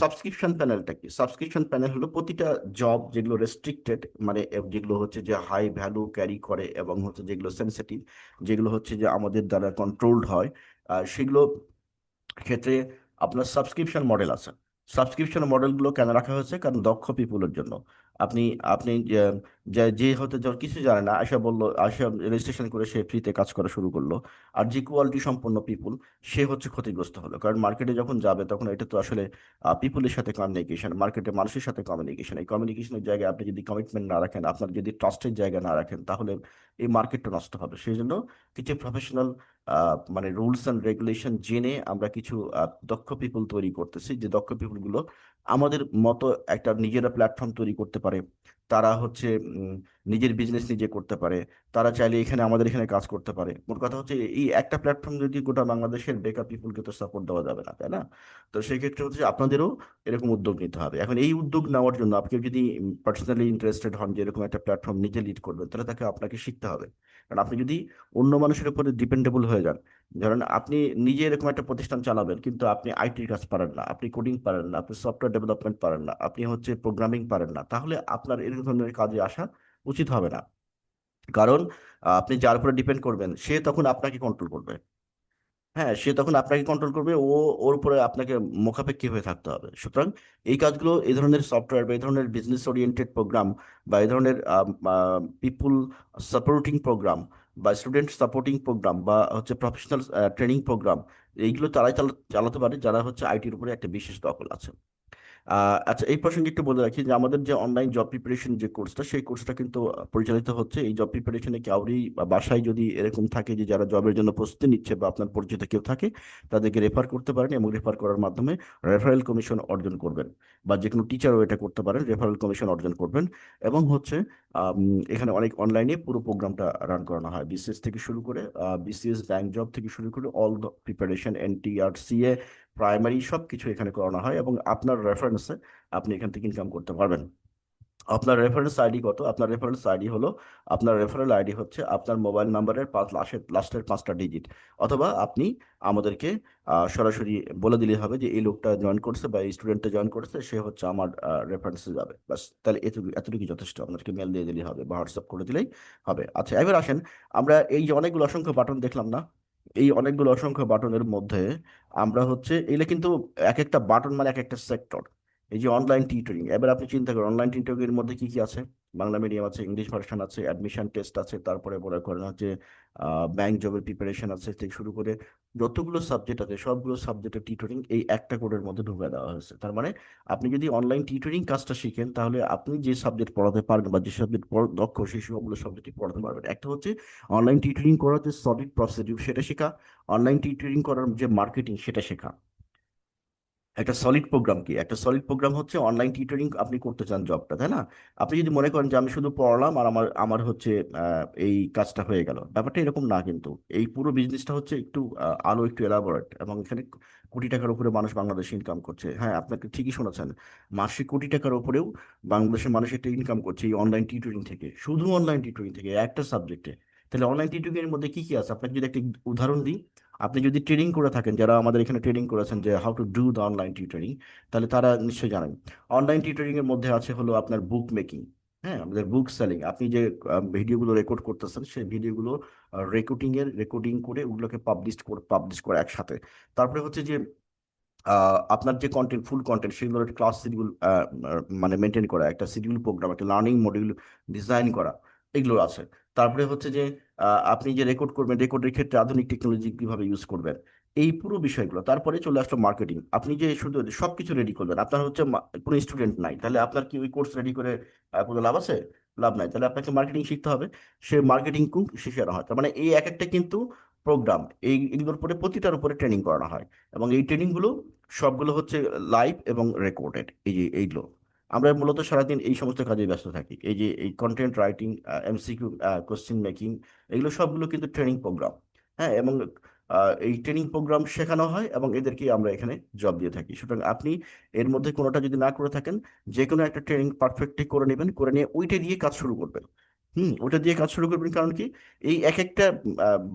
[SPEAKER 1] সাবস্ক্রিপশন প্যানেলটা কি? সাবস্ক্রিপশন প্যানেল হলো প্রতিটা জব যেগুলো রেস্ট্রিক্টেড, মানে যেগুলো হচ্ছে যে হাই ভ্যালু ক্যারি করে এবং হচ্ছে যেগুলো সেন্সিটিভ, যেগুলো হচ্ছে যে আমাদের দ্বারা কন্ট্রোলড হয়, সেগুলো ক্ষেত্রে আপনার সাবস্ক্রিপশন মডেল আছে। সাবস্ক্রিপশন মডেলগুলো কেন রাখা হয়েছে? কারণ দক্ষ পিপুলের জন্য। আপনি আপনি যে যে হতে যখন কিছু জানে না, আশা বললো, আশা রেজিস্ট্রেশন করে সে ফ্রিতে কাজ করা শুরু করলো, আর যে কোয়ালিটি সম্পন্ন পিপুল, সে হচ্ছে ক্ষতিগ্রস্ত হলো। কারণ মার্কেটে যখন যাবে তখন এটা তো আসলে পিপুলের সাথে কমিউনিকেশন, মার্কেটে মানুষের সাথে কমিউনিকেশন, এই কমিউনিকেশনের জায়গায় আপনি যদি কমিটমেন্ট না রাখেন, আপনার যদি ট্রাস্টের জায়গা না রাখেন, তাহলে এই মার্কেটটা নষ্ট হবে। সেই জন্য কিছু প্রফেশনাল মানে রুলস অ্যান্ড রেগুলেশন জেনে আমরা কিছু দক্ষ পিপল তৈরি করতেছি, যে দক্ষ পিপল গুলো আমাদের মতো একটা নিজেরা প্ল্যাটফর্ম তৈরি করতে পারে। তারা হচ্ছে নিজের বিজনেস নিজে করতে পারে, তারা চাইলে এখানে আমাদের এখানে কাজ করতে পারে। মোট কথা হচ্ছে এই একটা প্ল্যাটফর্ম যদি গোটা বাংলাদেশের বেকার পিপলকে তো সাপোর্ট দেওয়া যাবে না, তাই না? তো সেই ক্ষেত্রে হচ্ছে আপনাদেরও এরকম উদ্যোগ নিতে হবে। এখন এই উদ্যোগ নেওয়ার জন্য আপনি যদি পার্সোনালি ইন্টারেস্টেড হন যে এরকম একটা প্ল্যাটফর্ম নিজে লিড করবেন, তাহলে তাকে আপনাকে শিখতে হবে। কারণ আপনি যদি অন্য মানুষের উপরে ডিপেন্ডেবল হয়ে যান, ধরেন আপনি নিজে এরকম একটা প্রতিষ্ঠান চালাবেন কিন্তু আপনি আইটির কাজ পারেন না, আপনি কোডিং পারেন না, আপনি সফটওয়্যার ডেভেলপমেন্ট পারেন না, আপনি হচ্ছে প্রোগ্রামিং পারেন না, তাহলে আপনার এই ধরনের কাজে আসা উচিত হবে না। কারণ আপনি যার উপরে ডিপেন্ড করবেন সে তখন আপনাকে কন্ট্রোল করবে। হ্যাঁ, সে তখন আপনাকে কন্ট্রোল করবে, ওর উপরে আপনাকে মুখাপেক্ষী হয়ে থাকতে হবে। সুতরাং এই কাজগুলো, এই ধরনের সফটওয়্যার বা এই ধরনের বিজনেস ওরিয়েন্টেড প্রোগ্রাম বা এই ধরনের পিপুল সাপোর্টিং প্রোগ্রাম বা স্টুডেন্ট সাপোর্টিং প্রোগ্রাম বা হচ্ছে প্রফেশনাল ট্রেনিং প্রোগ্রাম, এইগুলো তারাই চালাতে পারে যারা হচ্ছে আইটির উপরে একটা বিশেষ দখল আছে। আচ্ছা, এই প্রসঙ্গে একটু বলে রাখি যে আমাদের যে অনলাইন জব প্রিপারেশন যে কোর্সটা, সেই কোর্সটা কিন্তু পরিচালিত হচ্ছে। এই জব প্রিপারেশনে কাউরি বা বাসায় যদি এরকম থাকে যে যারা জবের জন্য প্রস্তুতি নিচ্ছে বা আপনার পরিচিত কেউ থাকে, তাদেরকে রেফার করতে পারেন এবং রেফার করার মাধ্যমে রেফারেল কমিশন অর্জন করবেন। বা যে কোনো টিচারও এটা করতে পারেন, রেফারেল কমিশন অর্জন করবেন। এবং হচ্ছে এখানে অনেক অনলাইনে পুরো প্রোগ্রামটা রান করানো হয়, বিসিএস থেকে শুরু করে বিসিএস ব্যাংক জব থেকে শুরু করে all the preparation, NTR, CA, primary সব কিছু এখানে করানো হয়। এবং আপনার রেফারেন্সে আপনি এখান থেকে ইনকাম করতে পারবেন। আপনার রেফারেন্স আইডি কত? আপনার রেফারেন্স আইডি হলো, আপনার রেফারেল আইডি হচ্ছে আপনার মোবাইল নাম্বারের লাস্টের 5টা ডিজিট। অথবা আপনি আমাদেরকে সরাসরি বলে দিলে হবে যে এই লোকটা জয়েন করছে বা এই স্টুডেন্টটা জয়েন করছে, সে হচ্ছে আমার রেফারেন্সে যাবে, বাস। তাহলে এটুকু এতটুকু যথেষ্ট, আপনাকে মেল দিয়ে দিলেই হবে বা হোয়াটসঅ্যাপ করে দিলেই হবে। আচ্ছা, এবার আসেন, আমরা এই যে অনেকগুলো অসংখ্য বাটন দেখলাম না, এই অনেকগুলো অসংখ্য বাটনের মধ্যে আমরা হচ্ছে এগুলো কিন্তু এক একটা বাটন মানে এক একটা সেক্টর। এই যে অনলাইন টিউটরিং, এবার আপনি চিন্তা করেন অনলাইন টিউটরিং এর মধ্যে কি কি আছে। বাংলা মিডিয়াম আছে, ইংলিশ ভার্সন আছে, অ্যাডমিশন টেস্ট আছে, তারপরে মনে করেন হচ্ছে ব্যাংক জবের প্রিপারেশন আছে থেকে শুরু করে যতগুলো সাবজেক্ট আছে সবগুলো সাবজেক্টের টিউটরিং এই একটা কোডের মধ্যে ঢুকে দেওয়া হয়েছে। তার মানে আপনি যদি অনলাইন টিউটরিং কাজটা শিখেন, তাহলে আপনি যে সাবজেক্ট পড়াতে পারবেন বা যে সাবজেক্ট দক্ষ, সেই সবগুলো সাবজেক্টই পড়াতে পারবেন। একটা হচ্ছে অনলাইন টিউটরিং করার যে সলিড প্রসিডিউর সেটা শেখা, অনলাইন টিউটরিং করার যে মার্কেটিং সেটা শেখা। একটা সলিড প্রোগ্রাম কি? একটা সলিড প্রোগ্রাম হচ্ছে অনলাইন টিউটরিং আপনি করতে চান জবটা, তাই না? আপনি যদি মনে করেন যে আমি শুধু পড়ালাম আর আমার আমার হচ্ছে এই কাজটা হয়ে গেল, ব্যাপারটা এরকম না কিন্তু। এই পুরো বিজনেসটা হচ্ছে একটু আরো একটু এলাবোরেট, এবং এখানে কোটি টাকার উপরে মানুষ বাংলাদেশে ইনকাম করছে। হ্যাঁ, আপনাকে ঠিকই শুনেছেন, মাসে কোটি টাকার উপরেও বাংলাদেশের মানুষ একটা ইনকাম করছে এই অনলাইন টিউটরিং থেকে, শুধু অনলাইন টিউটরিং থেকে একটা সাবজেক্টে। তাহলে অনলাইন টিউটরিং এর মধ্যে কি কি আছে আপনাকে যদি একটা উদাহরণ দিই। আপনি যদি ট্রেনিং করে থাকেন, যারা আমাদের এখানে ট্রেনিং করেছেন যে how to do the online tutoring, তাহলে তারা নিশ্চয়ই জানেন অনলাইন টিউটরিং এর মধ্যে আছে হলো আপনার বুক মেকিং। হ্যাঁ, আমাদের বুক সেলিং, আপনি যে ভিডিওগুলো রেকর্ড করতেছেন সেই ভিডিওগুলো রেকর্ডিং করে ওগুলোকে পাবলিশ করে একসাথে। তারপরে হচ্ছে যে আপনার যে কন্টেন্ট, ফুল কন্টেন্ট, সেগুলোর একটা ক্লাস শিডিউল মানে মেনটেন করা, একটা শিডিউল প্রোগ্রাম, একটা লার্নিং মডিউল ডিজাইন করা, এগুলো আছে। তারপরে হচ্ছে যে আপনি যে রেকর্ড করবেন, রেকর্ডের ক্ষেত্রে আধুনিক টেকনোলজি কিভাবে ইউজ করবেন, এই পুরো বিষয়গুলো। তারপরে চলে আসলো মার্কেটিং। আপনি যে শুধু সবকিছু রেডি করবেন, আপনার হচ্ছে কোনো স্টুডেন্ট নাই, তাহলে আপনার কি ওই কোর্স রেডি করে কোনো লাভ আছে? লাভ নাই। তাহলে আপনাকে মার্কেটিং শিখতে হবে। সে মার্কেটিং শেখানো হয়। তার মানে এই এক একটা কিন্তু প্রোগ্রাম, এগুলোর উপরে প্রতিটার উপরে ট্রেনিং করানো হয়। এবং এই ট্রেনিংগুলো সবগুলো হচ্ছে লাইভ এবং রেকর্ডেড। এই যে এইগুলো আমরা মূলত সারাদিন এই সমস্ত কাজে ব্যস্ত থাকি। এই যে এই content writing, MCQ, question making, এগুলো সবগুলো কিন্তু ট্রেনিং প্রোগ্রাম। হ্যাঁ, এবং এই ট্রেনিং প্রোগ্রাম শেখানো হয় এবং এদেরকে আমরা এখানে জব দিয়ে থাকি। সুতরাং আপনি এর মধ্যে কোনোটা যদি না করে থাকেন, যে কোনো একটা ট্রেনিং পারফেক্টলি করে নেবেন, করে নিয়ে ওইটা দিয়ে কাজ শুরু করবেন। ওটা দিয়ে কাজ শুরু করবেন, কারণ কি, এই এক একটা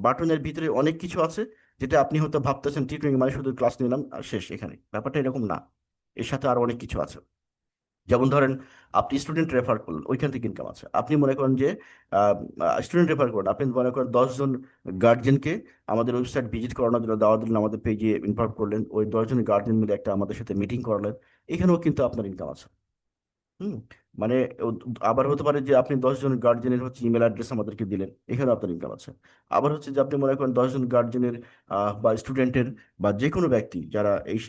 [SPEAKER 1] বাটনের ভিতরে অনেক কিছু আছে, যেটা আপনি হয়তো ভাবতেছেন টিউটরিং মানে শুধু ক্লাস নিলাম আর শেষ এখানে। ব্যাপারটা এরকম না, এর সাথে আরো অনেক কিছু আছে। যেমন ধরেন, আপনি স্টুডেন্ট রেফার করলেন, ওইখান থেকে ইনকাম আছে। আপনি মনে করেন যে স্টুডেন্ট রেফার করেন, আপনি মনে করেন 10 জন গার্জেনকে আমাদের ওয়েবসাইট ভিজিট করানোর জন্য দাওয়াত দিলেন, আমাদের পেজে ইনভাইট করলেন, ওই 10 জন গার্জেন মিলে একটা আমাদের সাথে মিটিং করালেন, এখানেও কিন্তু আপনার ইনকাম আছে। হুম মানে আবার হতে পারে যে আপনি 10 জন গার্জেনের হচ্ছে ইমেল অ্যাড্রেস আমাদেরকে দিলেন, এখানে আপনার ইনকাম আছে। আবার হচ্ছে যে আপনি মনে করেন 10 জন গার্জেনের বা স্টুডেন্টের বা যে কোনো ব্যক্তি যারা এই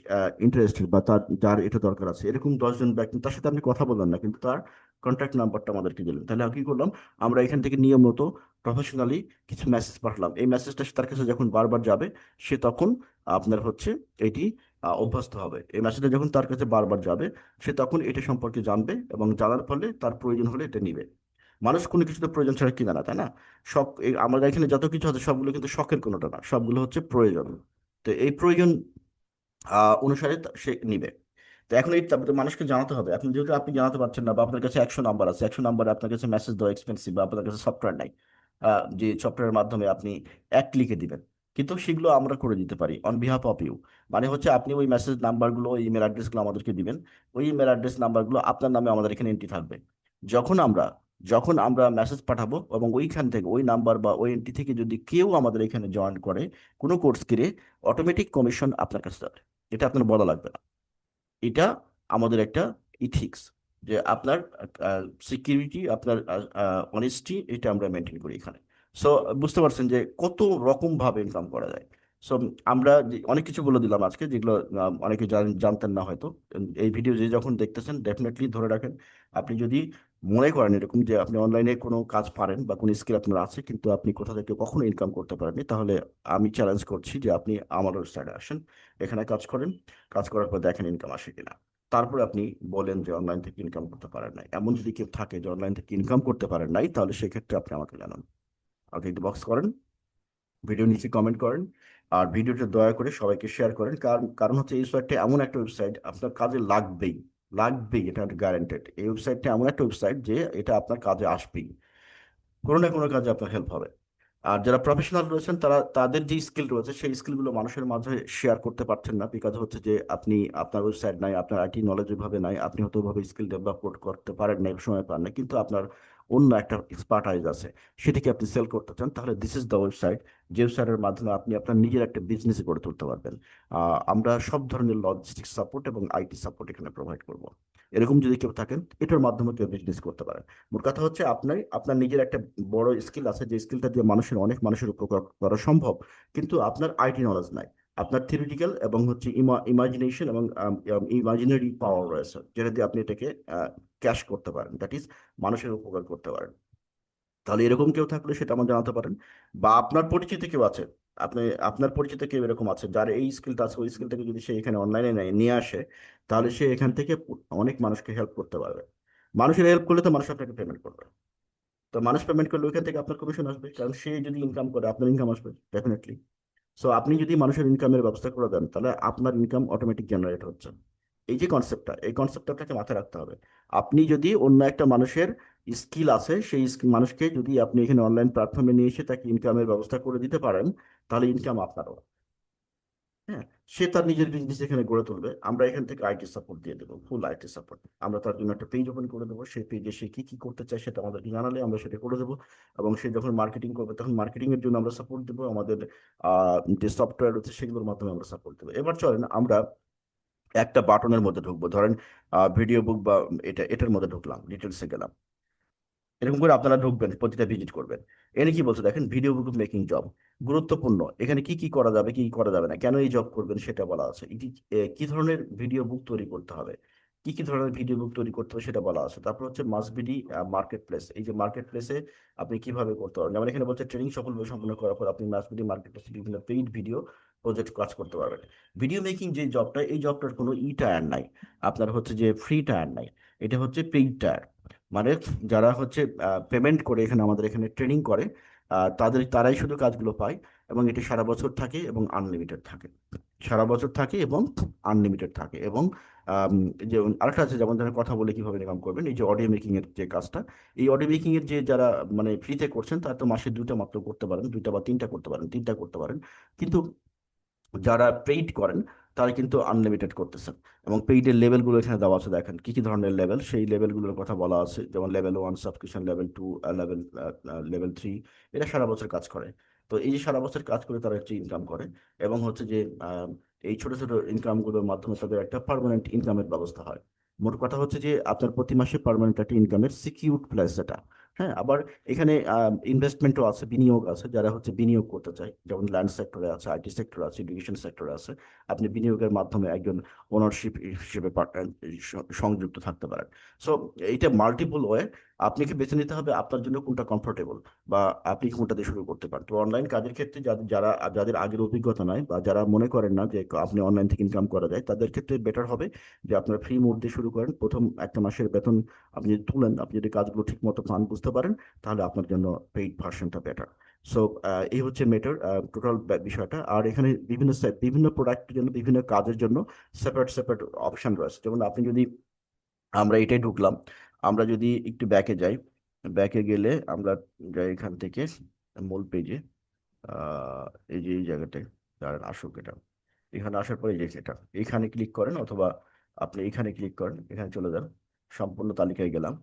[SPEAKER 1] ইন্টারেস্টেড বা তার যার এটা দরকার আছে, এরকম 10 জন ব্যক্তি, তার সাথে আপনি কথা বললেন না, কিন্তু তার কন্ট্যাক্ট নাম্বারটা আমাদেরকে দিলেন। তাহলে আমি কি করলাম, আমরা এখান থেকে নিয়মিত প্রফেশনালি কিছু মেসেজ পাঠালাম। এই মেসেজটা তার কাছে যখন বারবার যাবে, সে তখন আপনার হচ্ছে এটি অভ্যস্ত হবে। এই মেসেজটা যখন তার কাছে বারবার যাবে, সে তখন এটা সম্পর্কে জানবে এবং জানার ফলে তার প্রয়োজন হলে এটা নিবে। মানুষ কোনো কিছু তো প্রয়োজন ছাড়া কিনে না, তাই না? শখ, আমাদের এখানে যত কিছু আছে সবগুলো কিন্তু শখের কোনোটা না, সবগুলো হচ্ছে প্রয়োজন। তো এই প্রয়োজন অনুসারে সে নিবে। তো এখন এই মানুষকে জানাতে হবে। এখন যেহেতু আপনি জানাতে পারছেন না, বা আপনার কাছে 100 নাম্বার আছে, 100 নাম্বারে আপনার কাছে মেসেজ দেওয়া এক্সপেন্সিভ, বা আপনার কাছে সফটওয়্যার নাই যে সফটওয়্যারের মাধ্যমে আপনি এক ক্লিকে দিবেন, কিন্তু সেগুলো আমরা করে দিতে পারি অন বিহাফ অফ ইউ। মানে হচ্ছে আপনি ওই মেসেজ নাম্বারগুলো, ইমেল অ্যাড্রেসগুলো আমাদেরকে দিবেন। ওই ইমেল অ্যাড্রেস নাম্বারগুলো আপনার নামে আমাদের এখানে এন্ট্রি থাকবে। যখন আমরা যখন আমরা মেসেজ পাঠাবো এবং ওইখান থেকে ওই নাম্বার বা ওই এন্ট্রি থেকে যদি কেউ আমাদের এখানে জয়েন করে কোনো কোর্স কিনে, অটোমেটিক কমিশন আপনার কাছে যাবে। এটা আপনার বলা লাগবে না। এটা আমাদের একটা ইথিক্স, যে আপনার সিকিউরিটি, আপনার অনেস্টি, এটা আমরা মেনটেন করি এখানে। সো বুঝতে পারছেন যে কত রকম ভাবে ইনকাম করা যায়। সো আমরা অনেক কিছু বলে দিলাম আজকে, যেগুলো অনেকে জানতেন না হয়তো। এই ভিডিও যে যখন দেখতেছেন, ডেফিনেটলি ধরে রাখেন, আপনি যদি মনে করেন এরকম যে আপনি অনলাইনে কোনো কাজ পারেন বা কোনো স্কিল আপনার আছে, কিন্তু আপনি কোথা থেকে কখনো ইনকাম করতে পারেননি, তাহলে আমি চ্যালেঞ্জ করছি যে আপনি আমার ওয়েবসাইটে আসেন, এখানে কাজ করেন, কাজ করার পর দেখেন ইনকাম আসে কিনা। তারপর আপনি বলেন যে অনলাইন থেকে ইনকাম করতে পারেন নাই। এমন যদি কেউ থাকে যে অনলাইন থেকে ইনকাম করতে পারেন নাই, তাহলে সেক্ষেত্রে আপনি আমাকে জানান। আমাকে একটু বক্স করেন, ভিডিও নিচে কমেন্ট করেন, আর ভিডিওটা দয়া করে সবাইকে শেয়ার করেন। কারণ কারণ হচ্ছে এই ওয়েবসাইটটা এমন একটা ওয়েবসাইট আপনার কাজে লাগবেই। লাগবেই, এটা গ্যারান্টেড। এই ওয়েবসাইটটা এমন একটা ওয়েবসাইট যে এটা আপনার কাজে আসবেই, কোনো না কোনো কাজে আপনার হেল্প হবে। আর যারা প্রফেশনাল রয়েছেন, তারা তাদের যে স্কিল রয়েছে সেই স্কিলগুলো মানুষের মাঝে শেয়ার করতে পারছেন না, বিকজ হচ্ছে যে আপনি, আপনার ওয়েবসাইট নাই, আপনার আইটি নলেজ ওইভাবে নাই, আপনি হয়তো ওইভাবে স্কিল ডেভেলপ করতে পারেন না, সময় পান না, কিন্তু আপনার অন্য একটা এক্সপার্টাইজ আছে, সেটিকে আপনি সেল করতে চান, তাহলে দিস ইজ দ্য ওয়েবসাইট, যে ওয়েবসাইটের মাধ্যমে আপনি আপনার নিজের একটা বিজনেস গড়ে তুলতে পারবেন। আমরা সব ধরনের লজিস্টিক সাপোর্ট এবং আইটি সাপোর্ট এখানে প্রোভাইড করব। এরকম যদি কেউ থাকেন, এটার মাধ্যমে কেউ বিজনেস করতে পারেন। মোট কথা হচ্ছে, আপনার আপনার নিজের একটা বড় স্কিল আছে, যে স্কিলটা দিয়ে অনেক মানুষের উপকার করা সম্ভব, কিন্তু আপনার আইটি নলেজ নাই। আপনার থিওরিটিক্যাল এবং হচ্ছে ইমাজিনেশন এবং ইমাজিনারি পাওয়ার রয়েছে, যেটা দিয়ে আপনি এটাকে ক্যাশ করতে পারেন, দ্যাট ইজ মানুষের উপকার করতে পারেন। তাহলে এরকম কেউ থাকলে সেটা আমার জানাতে পারেন। বা আপনার পরিচিত কেউ আছে, আপনি আপনার পরিচিত কেউ এরকম আছে যার এই স্কিলটা আছে, ওই স্কিলটাকে যদি সে এখানে অনলাইনে নিয়ে আসে, তাহলে সে এখান থেকে অনেক মানুষকে হেল্প করতে পারবে। মানুষের হেল্প করলে তো মানুষ আপনাকে পেমেন্ট করবে। তো মানুষ পেমেন্ট করলে ওইখান থেকে আপনার কমিশন আসবে, কারণ সে যদি ইনকাম করে আপনার ইনকাম আসবে ডেফিনেটলি। সো আপনি যদি মানুষের ইনকামের ব্যবস্থা করে দেন, তাহলে আপনার ইনকাম অটোমেটিক জেনারেট হচ্ছে। এই যে কনসেপ্টটা, এই কনসেপ্টটা আপনাকে মাথায় রাখতে হবে। আপনি যদি অন্য একটা মানুষের স্কিল আছে, সেই মানুষকে যদি আপনি এখানে অনলাইন প্ল্যাটফর্মে নিয়ে এসে তাকে ইনকামের ব্যবস্থা করে দিতে পারেন, তাহলে ইনকাম আপনারও। হ্যাঁ, সে তার নিজের বিজনেস এখানে গড়ে তুলবে, আমরা এখান থেকে আইটি সাপোর্ট দিয়ে দেবো, ফুল আইটি সাপোর্ট। আমরা তার জন্য একটা পেজ ওপেন করে দেবো, সেই পেজে সে কি কি করতে চায় সেটা আমাদেরকে জানালে আমরা সেটা করে দেবো। এবং সে যখন মার্কেটিং করবে তখন মার্কেটিং এর জন্য আমরা সাপোর্ট দেবো, আমাদের যে সফটওয়্যার রয়েছে সেগুলোর মাধ্যমে আমরা সাপোর্ট দেবো। এবার চলেন আমরা একটা বাটনের মধ্যে ঢুকবো, ধরেন ভিডিও বুক বা এটার মধ্যে ঢুকলাম, ডিটেলসে গেলাম। এরকম করে আপনারা ঢুকবেন, প্রতিটা ভিজিট করবেন। এখানে কি বলছে দেখেন, ভিডিও বুক মেকিং জব গুরুত্বপূর্ণ। এখানে কি কি করা যাবে, কি কি করা যাবে না, কেন এই জব করবেন সেটা বলা আছে। কি ধরনের ভিডিও বুক তৈরি করতে হবে, কি কি ধরনের ভিডিও বুক তৈরি করতে হবে সেটা বলা আছে। তারপর হচ্ছে মাস বিডি মার্কেট প্লেস। এই যে মার্কেট প্লেসে আপনি কিভাবে করতে পারবেন, যেমন এখানে বলছে ট্রেনিং সফলভাবে সম্পন্ন করার পর আপনি মাস বিডি মার্কেট প্লেসে বিভিন্ন পেইড ভিডিও প্রজেক্ট কাজ করতে পারবেন। ভিডিও মেকিং যে জবটা, এই জবটার কোনো টায়ার নাই, আপনার হচ্ছে যে ফ্রি টায়ার নাই, এটা হচ্ছে পেইড টায়ার। মানে যারা হচ্ছে পেমেন্ট করে এখানে আমাদের এখানে ট্রেনিং করে, তারাই শুধু কাজগুলো পায়। এবং এটি সারা বছর থাকে এবং আনলিমিটেড থাকে, সারা বছর থাকে এবং আনলিমিটেড থাকে। এবং আম, যে আরেকটা আছে, যেমন ধরেন কথা বলে কিভাবে ইনকাম করবেন, এই যে অডিও মেকিং এর যে কাজটা, এই অডিও মেকিং এর যে যারা মানে ফ্রিতে করছেন, তারা তো মাসে দুইটা মাত্র করতে পারেন, দুইটা বা তিনটা করতে পারেন, তিনটা করতে পারেন। কিন্তু যারা পেইড করেন তারা কিন্তু আনলিমিটেড করতেছেন। এবং পেইডের লেভেলগুলো এখানে দেওয়া আছে, দেখেন কি কি ধরনের লেভেল, সেই লেভেলগুলোর কথা বলা আছে। যেমন level 1 subscription, level 2, level level 3, এরা সারা বছর কাজ করে। তো এই যে সারা বছর কাজ করে তারা হচ্ছে ইনকাম করে। এবং হচ্ছে যে এই ছোট ছোট ইনকামগুলোর মাধ্যমে তাদের একটা পার্মানেন্ট ইনকামের ব্যবস্থা হয়। মোট কথা হচ্ছে যে আপনার প্রতি মাসে পার্মানেন্ট একটা ইনকামের সিকিউর প্লেস এটা। হ্যাঁ, আবার এখানে ইনভেস্টমেন্টও আছে, বিনিয়োগ আছে, যারা হচ্ছে বিনিয়োগ করতে চায়, যেমন ল্যান্ড সেক্টরে আছে, আইটি সেক্টরে আছে, এডুকেশন সেক্টরে আছে। আপনি বিনিয়োগের মাধ্যমে একজন ওনারশিপ হিসেবে সংযুক্ত থাকতে পারেন। সো এইটা মাল্টিপল ওয়ে, আপনাকে বেছে নিতে হবে আপনার জন্য কোনটা কমফোর্টেবল, বা আপনি কোনটা দিয়ে শুরু করতে পারেন। তো অনলাইন কাজের ক্ষেত্রে যাদের আগের অভিজ্ঞতা নাই, বা যারা মনে করেন না যে আপনি অনলাইন থেকে ইনকাম করা যায়, তাদের ক্ষেত্রে বেটার হবে যে আপনারা ফ্রি মোড দিয়ে শুরু করেন। প্রথম একটা মাসের বেতন আপনি যদি তুলেন, আপনি যদি কাজগুলো ঠিক মতো পান, বুঝতে পারেন, তাহলে আপনার জন্য পেইড ভার্সনটা বেটার। সো এই হচ্ছে মেটার টোটাল বিষয়টা। আর এখানে বিভিন্ন প্রোডাক্টের জন্য, বিভিন্ন কাজের জন্য সেপারেট সেপারেট অপশন রয়েছে। যেমন আপনি যদি, আমরা এটাই ঢুকলাম, আমরা যদি একটু ব্যাকে যাই, ব্যাকে গেলে আমরা যাই এখান থেকে মূল পেজে। আহ, এই যে এই জায়গাটায় দাঁড়ান, আসুক এটা। এখানে আসার পরে এই যে এটা, এখানে ক্লিক করেন, অথবা আপনি এখানে ক্লিক করেন, এখানে চলে যান। সম্পূর্ণ তালিকায় গেলাম।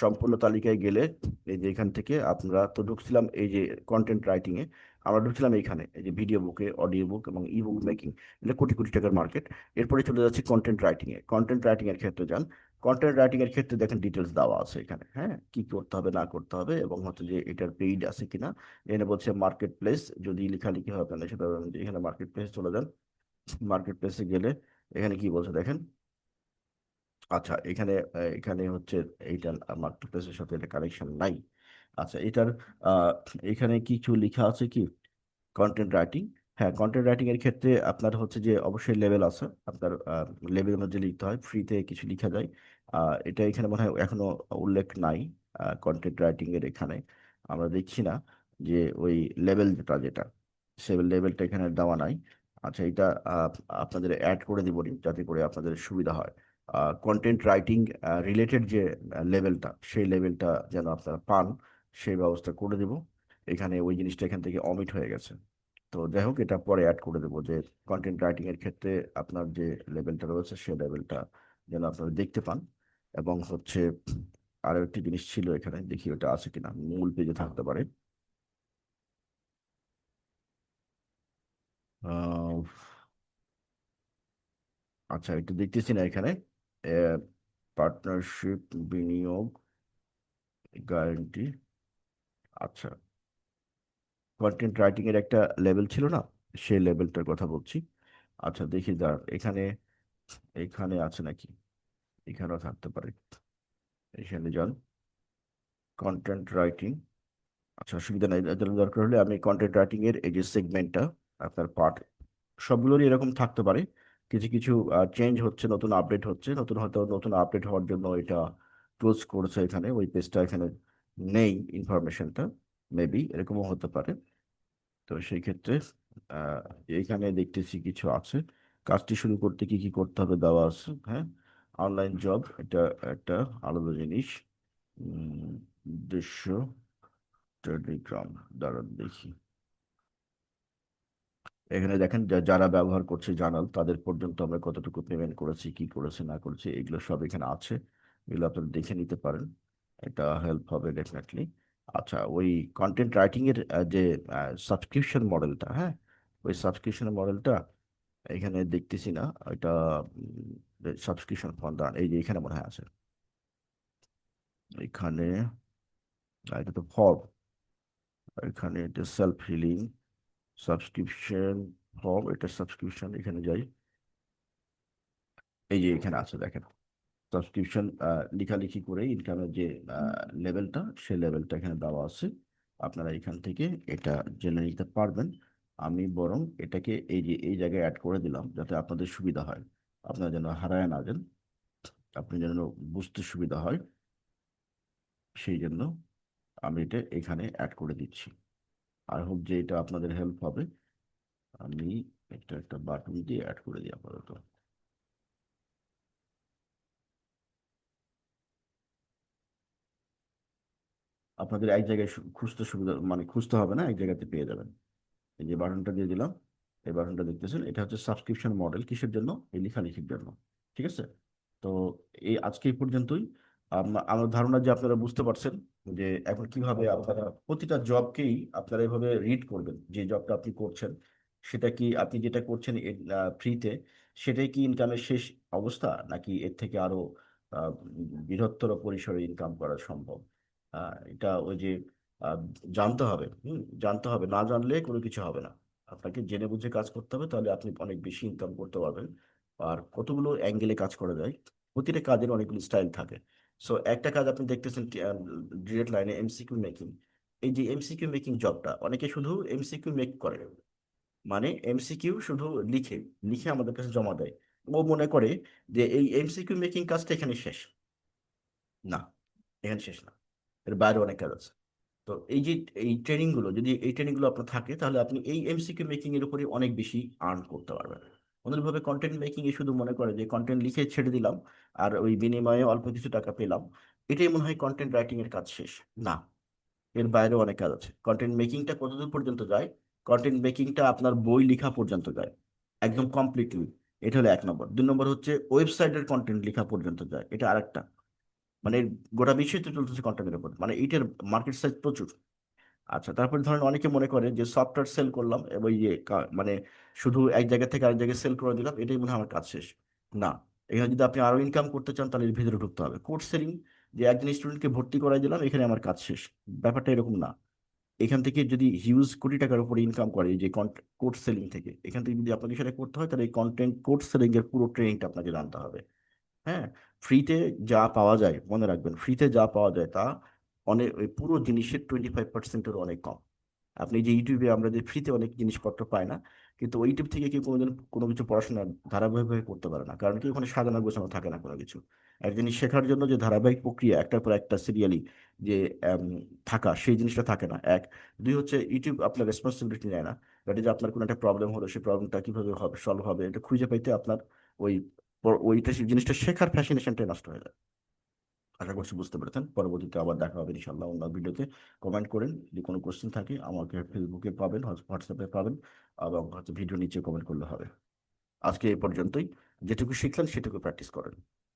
[SPEAKER 1] সম্পূর্ণ তালিকায় গেলে এই যে এখান থেকে আমরা তো ঢুকছিলাম এই যে কন্টেন্ট রাইটিং এ, আমরা ঢুকছিলাম এইখানে, এই যে ভিডিও বুকে, অডিও বুক এবং ই বুক মেকিং, এটা কোটি কোটি টাকার মার্কেট। এরপরে চলে যাচ্ছে কন্টেন্ট রাইটিং এ। কন্টেন্ট রাইটিং এর ক্ষেত্রে যান। কন্টেন্ট রাইটিং এর ক্ষেত্রে দেখেন ডিটেলস দেওয়া আছে এখানে, হ্যাঁ, কি করতে হবে না করতে হবে, এবং হচ্ছে যে এটার পেইড আছে কিনা। এখানে বলছে মার্কেট প্লেস, যদি লেখালেখি হবে না সেটা এখানে মার্কেট প্লেস চলে যান। মার্কেট প্লেসে গেলে এখানে কি বলছে দেখেন। আচ্ছা, এখানে এখানে হচ্ছে এইটা মার্কেট প্লেসের সাথে এটা কানেকশন নাই। আচ্ছা, এটার আহ, এখানে কিছু লেখা আছে কি, কন্টেন্ট রাইটিং। হ্যাঁ, কন্টেন্ট রাইটিং এর ক্ষেত্রে আপনার হচ্ছে যে অবশ্যই লেভেল আছে, আপনার লেভেলের মধ্যে লিখতে হয়, ফ্রিতে কিছু লেখা যায়। এটা এখানে মনে হয় এখনো উল্লেখ নাই। কন্টেন্ট রাইটিং এর এখানে আমরা দেখছি না যে ওই লেভেল যেটা যেটা সে লেভেলটা এখানে দেওয়া নাই। আচ্ছা, এটা আহ, আপনাদের অ্যাড করে দিব যাতে করে আপনাদের সুবিধা হয়। কন্টেন্ট রাইটিং রিলেটেড যে লেভেলটা, সেই লেভেলটা যেন আপনারা পান, সেই ব্যবস্থা করে দিব। এখানে ওই জিনিসটা এখান থেকে অমিট হয়ে গেছে। তো যাই হোক, এটা পরে অ্যাড করে দেবো যে কন্টেন্ট রাইটিং এর ক্ষেত্রে আপনার যে লেভেলটা রয়েছে সেই লেভেলটা যেন আপনারা দেখতে পান। এবং হচ্ছে আরো একটি জিনিস ছিল এখানে, দেখি ওটা আছে কিনা, মূল পেজে থাকতে পারে। আহ, আচ্ছা, এটা দেখতেছি না এখানে। পার্টনারশিপ, বিনিয়োগ, গ্যারান্টি। আচ্ছা, কন্টেন্ট রাইটিং এর একটা লেভেল ছিল না, সেই লেভেলটার কথা বলছি। আচ্ছা, দেখি দাঁড়ান, এখানে এখানে আছে নাকি, এখানেও থাকতে পারে। এখানে যান, কন্টেন্ট রাইটিং। আচ্ছা, অসুবিধা নাই, এর জন্য দরকার হলে আমি কন্টেন্ট রাইটিং এর এই যে সেগমেন্টটা, আপনার পার্ট সবগুলোরই এরকম থাকতে পারে। কিছু কিছু চেঞ্জ হচ্ছে, নতুন আপডেট হচ্ছে, নতুন হয়তো নতুন আপডেট হওয়ার জন্য এটা ক্লোজ করছে, এখানে ওই পেজটা এখানে নেই ইনফরমেশনটা, মেবি এরকমও হতে পারে। তো সেই ক্ষেত্রে আহ, এইখানে দেখতেছি কিছু আছে। কাজটি শুরু করতে কি কি করতে হবে দেওয়া আছে, হ্যাঁ। অনলাইন জব, এটা একটা আলাদা জিনিস। উদ্দেশ্য টেলিগ্রাম, দাঁড়ান দেখি। এখানে দেখেন যারা ব্যবহার করছে জানাল, তাদের পর্যন্ত আমরা কতটুকু পেমেন্ট করেছি, কি করেছে না করেছে, এগুলো সব এখানে আছে। এগুলো আপনারা দেখে নিতে পারেন, এটা হেল্প হবে ডেফিনেটলি। আচ্ছা, ওই কন্টেন্ট রাইটিং এর যে সাবস্ক্রিপশন মডেলটা, হ্যাঁ, ওই সাবস্ক্রিপশন মডেলটা এখানে দেখতেছি না। ওইটা সাবস্ক্রিপশন ফন্ট, এই যে এখানে মনে হয় আছে। এখানে এটা তো ফর্ম, এখানে এটা সেলফ হিলিং সাবস্ক্রিপশন ফর্ম, এটা সাবস্ক্রিপশন, এখানে যাই। এই যে এখানে আছে দেখেন, সাবস্ক্রিপশন লেখালেখি করে ইনকামের যে লেভেলটা, সেই লেভেলটা এখানে দেওয়া আছে। আপনারা এখান থেকে এটা জেনে নিতে পারবেন। আমি বরং এটাকে এই যে এই জায়গায় অ্যাড করে দিলাম, যাতে আপনাদের সুবিধা হয়, আপনারা যেন হারায় না যান, আপনি যেন বুঝতে সুবিধা হয়, সেই জন্য আমি এটা এখানে অ্যাড করে দিচ্ছি। আর হোপ যে এটা আপনাদের হেল্প হবে। আমি একটা একটা বাটন দিয়ে অ্যাড করে দিই আপাতত। আপনাদের এক জায়গায় খুঁজতে সুবিধা, মানে খুঁজতে হবে না, এক জায়গাতে পেয়ে যাবেন। এই যে বাটনটা দিয়ে দিলাম, এই বাটনটা দেখতেছেন, এটা হচ্ছে সাবস্ক্রিপশন মডেল। কিসের জন্য? এই লেখালেখির জন্য। ঠিক আছে। তো এই আজকে এই পর্যন্তই। আমার ধারণা যে আপনারা বুঝতে পারছেন যে এখন কিভাবে আপনারা প্রতিটা জবকেই আপনারা এভাবে রিড করবেন, যে জবটা আপনি করছেন সেটা কি, আপনি যেটা করছেন ফ্রিতে, সেটাই কি ইনকামের শেষ অবস্থা, নাকি এর থেকে আরো আহ, বৃহত্তর পরিসরে ইনকাম করা সম্ভব। এটা ওই যে আহ, জানতে হবে, জানতে হবে, না জানলে কোনো কিছু হবে না। আপনাকে জেনে বুঝে কাজ করতে হবে, তাহলে আপনি অনেক বেশি ইনকাম করতে পারবেন। আর কতগুলো অ্যাঙ্গেলে কাজ করা যায়, প্রতিটা কাজের অনেকগুলো স্টাইল থাকে। সো একটা কাজ আপনি দেখতেছেন ডিরেক্ট লাইনে এমসিকিউ মেকিং। এই যে এমসিকিউ মেকিং জবটা অনেকে শুধু এমসিকিউ মেক করে, মানে এমসিকিউ শুধু লিখে লিখে আমাদের কাছে জমা দেয়। ও মনে করে যে এই এমসিকিউ মেকিং কাজটা এখানে শেষ। না, এখানে শেষ না, এর বাইরে অনেক কাজ আছে। তো এই যে এই ট্রেনিং গুলো, যদি এই ট্রেনিং গুলো আপনার থাকে, তাহলে আপনি এই এমসিকিউ মেকিং এর উপরে অনেক বেশি আর্ন করতে পারবেন। অনুরূপভাবে কন্টেন্ট মেকিং এ শুধু মনে করে যে কন্টেন্ট লিখে ছেড়ে দিলাম আর ওই বিনিময়ে অল্প কিছু টাকা পেলাম, এটাই মনে হয় কন্টেন্ট রাইটিং এর কাজ শেষ। না, এর বাইরেও অনেক কাজ আছে। কন্টেন্ট মেকিংটা কতদূর পর্যন্ত যায়? কন্টেন্ট মেকিংটা আপনার বই লেখা পর্যন্ত যায়, একদম কমপ্লিটলি। এটা হলো এক নম্বর। দুই নম্বর হচ্ছে ওয়েবসাইটের কন্টেন্ট লেখা পর্যন্ত যায়, এটা আরেকটা। মানে গোটা বিশ্বই তো চলতেছে কন্টেন্টের উপর, মানে এইটার মার্কেট সাইজ প্রচুর। আচ্ছা, তারপরে ধরেন অনেকে মনে করে যে সফটওয়্যার সেল করলাম এবং ইয়ে মানে শুধু এক জায়গা থেকে আরেক জায়গায় সেল করে দিলাম, এটাই মনে হয় আমার কাজ শেষ। না, এখানে যদি আপনি আরো ইনকাম করতে চান, তাহলে এর ভিতরে ঢুকতে হবে। কোর্স সেলিং, যে একজন স্টুডেন্টকে ভর্তি করাই দিলাম, এখানে আমার কাজ শেষ, ব্যাপারটা এরকম না। এখান থেকে যদি হিউজ কোটি টাকার উপরে ইনকাম করে এই যে কোর্স সেলিং থেকে, এখান থেকে যদি আপনাকে সেটা করতে হয়, তাহলে এই কন্টেন্ট কোর্স সেলিং এর পুরো ট্রেনিংটা আপনাকে জানতে হবে। হ্যাঁ, ফ্রিতে যা পাওয়া যায়, মনে রাখবেন, ফ্রিতে যা পাওয়া যায় তা অনেক, ওই পুরো জিনিসের 25%-এর অনেক কম। আপনি যে ইউটিউবে আমরা যে ফ্রিতে অনেক জিনিসপত্র পাই না, কিন্তু ওই ইউটিউব থেকে কেউ কোনোদিন কোনো কিছু পড়াশোনা ধারাবাহিকভাবে করতে পারে না, কারণ কি ওখানে সাজানো গোছানো থাকে না কোনো কিছু। এক জিনিস শেখার জন্য যে ধারাবাহিক প্রক্রিয়া, একটার পর একটা সিরিয়ালি যে আম, থাকা, সেই জিনিসটা থাকে না। এক, দুই হচ্ছে ইউটিউব আপনার রেসপন্সিবিলিটি নেয় না। দ্যাট ইজ, আপনার কোনো একটা প্রবলেম হলো, সেই প্রবলেমটা কিভাবে হবে, সলভ হবে, এটা খুঁজে পাইতে আপনার ওই ওইটা সেই জিনিসটা শেখার ফ্যাসিনেশনটাই নষ্ট হয়ে যায়। আশা করছি বুঝতে পেরেছেন। পরবর্তীতে আবার দেখা হবে ইনশাল্লাহ অন্য ভিডিওতে। কমেন্ট করেন, যদি কোনো কোশ্চেন থাকে আমাকে ফেসবুকে পাবেন, হোয়াটসঅ্যাপে পাবেন, এবং হয়তো ভিডিও নিচে কমেন্ট করলে হবে। আজকে এই পর্যন্তই। যেটুকু শিখলেন সেটুকু প্র্যাকটিস করেন।